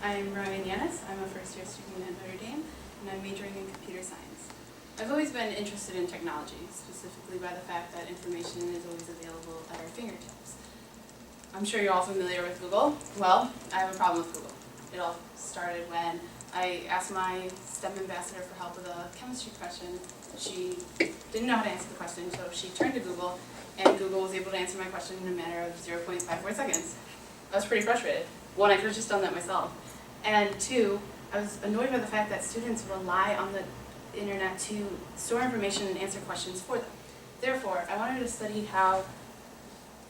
I'm Ryan Yanis. I'm a first-year student at Notre Dame, and I'm majoring in computer science. I've always been interested in technology, specifically by the fact that information is always available at our fingertips. I'm sure you're all familiar with Google. Well, I have a problem with Google. It all started when I asked my STEM ambassador for help with a chemistry question. She didn't know how to answer the question, so she turned to Google, and Google was able to answer my question in a matter of 0.54 seconds. I was pretty frustrated. One, I could have just done that myself. And two, I was annoyed by the fact that students rely on the internet to store information and answer questions for them. Therefore, I wanted to study how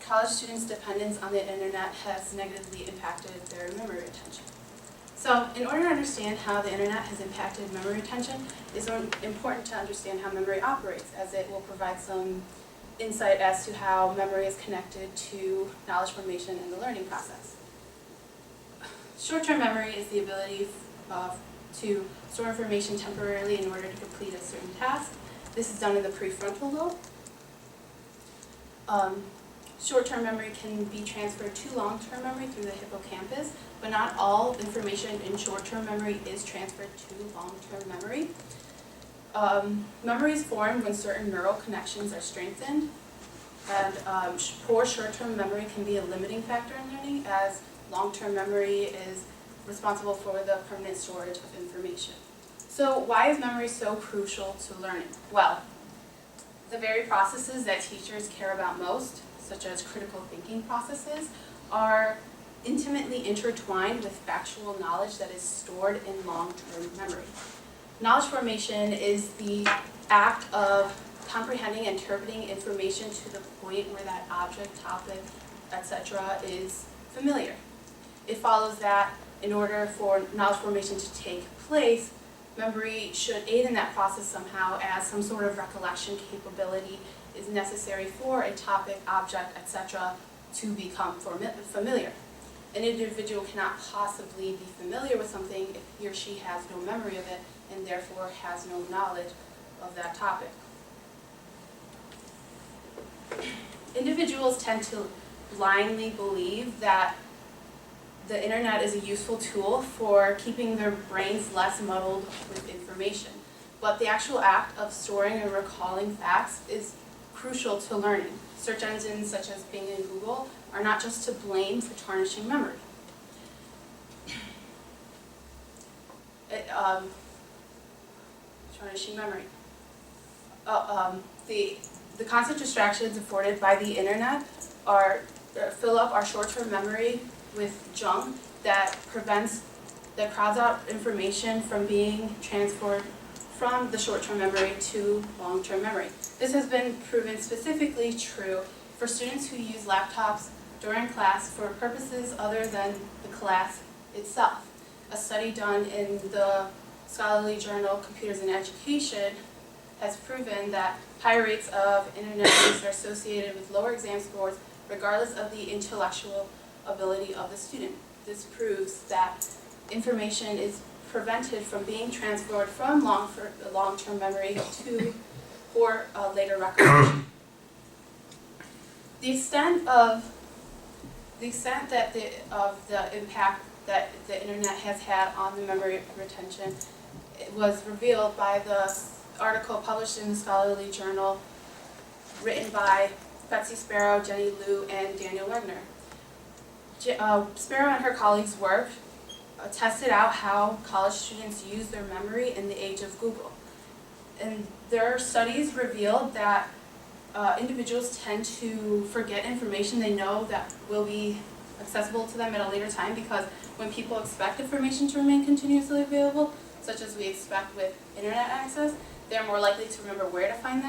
college students' dependence on the internet has negatively impacted their memory retention. So, in order to understand how the internet has impacted memory retention, it's important to understand how memory operates, as it will provide some insight as to how memory is connected to knowledge formation in the learning process. Short-term memory is the ability to store information temporarily in order to complete a certain task. This is done in the prefrontal lobe. Short-term memory can be transferred to long-term memory through the hippocampus, but not all information in short-term memory is transferred to long-term memory. Memory is formed when certain neural connections are strengthened, and poor short-term memory can be a limiting factor in learning, as long-term memory is responsible for the permanent storage of information. So why is memory so crucial to learning? Well, the very processes that teachers care about most, such as critical thinking processes, are intimately intertwined with factual knowledge that is stored in long-term memory. Knowledge formation is the act of comprehending and interpreting information to the point where that object, topic, etc. is familiar. It follows that in order for knowledge formation to take place, memory should aid in that process somehow, as some sort of recollection capability is necessary for a topic, object, etc. to become familiar. An individual cannot possibly be familiar with something if he or she has no memory of it and therefore has no knowledge of that topic. Individuals tend to blindly believe that the internet is a useful tool for keeping their brains less muddled with information. But the actual act of storing and recalling facts is crucial to learning. Search engines such as Bing and Google are not just to blame for tarnishing memory. The constant distractions afforded by the internet fill up our short-term memory with junk that crowds out information from being transferred from the short-term memory to long-term memory. This has been proven specifically true for students who use laptops during class for purposes other than the class itself. A study done in the scholarly journal Computers in Education has proven that high rates of internet use are associated with lower exam scores regardless of the intellectual ability of the student. This proves that information is prevented from being transferred from long-term memory for later recollection. The extent of the impact that the internet has had on the memory retention was revealed by the article published in the scholarly journal written by Betsy Sparrow, Jenny Liu, and Daniel Wegner. Sparrow and her colleagues' work tested out how college students use their memory in the age of Google. And their studies revealed that individuals tend to forget information they know that will be accessible to them at a later time, because when people expect information to remain continuously available, such as we expect with internet access, they're more likely to remember where to find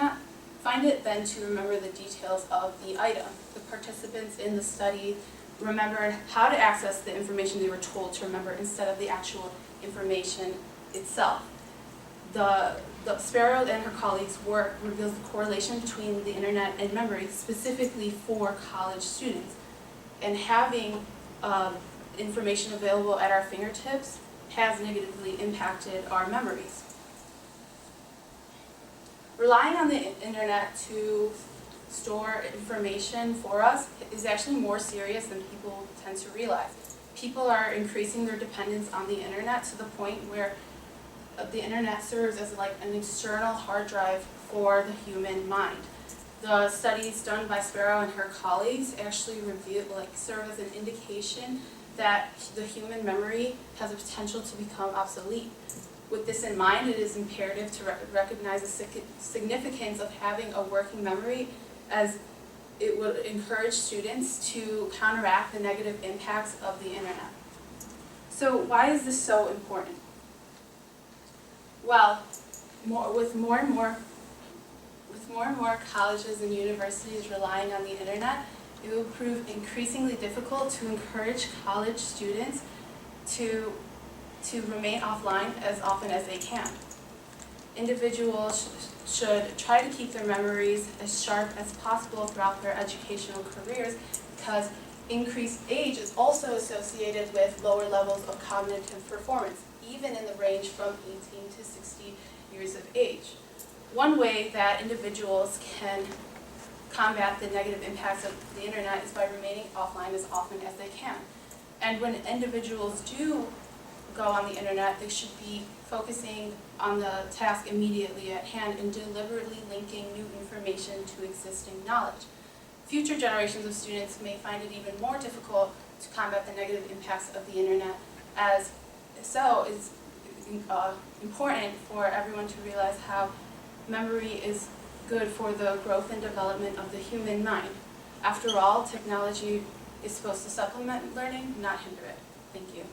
it than to remember the details of the item. The participants in the study remembered how to access the information they were told to remember instead of the actual information itself. The Sparrow and her colleagues' work reveals the correlation between the internet and memory, specifically for college students. And having information available at our fingertips has negatively impacted our memories. Relying on the internet to store information for us is actually more serious than people tend to realize. people are increasing their dependence on the internet to the point where the internet serves as like an external hard drive for the human mind. The studies done by Sparrow and her colleagues actually serve as an indication that the human memory has the potential to become obsolete. With this in mind, it is imperative to recognize the significance of having a working memory, as it would encourage students to counteract the negative impacts of the internet. So why is this so important? Well, with more and more colleges and universities relying on the internet, it will prove increasingly difficult to encourage college students to remain offline as often as they can. Individuals should try to keep their memories as sharp as possible throughout their educational careers, because increased age is also associated with lower levels of cognitive performance, even in the range from 18 to 60 years of age. One way that individuals can combat the negative impacts of the internet is by remaining offline as often as they can. And when individuals do go on the internet, they should be focusing on the task immediately at hand and deliberately linking new information to existing knowledge. Future generations of students may find it even more difficult to combat the negative impacts of the internet, as so it's important for everyone to realize how memory is good for the growth and development of the human mind. After all, technology is supposed to supplement learning, not hinder it. Thank you.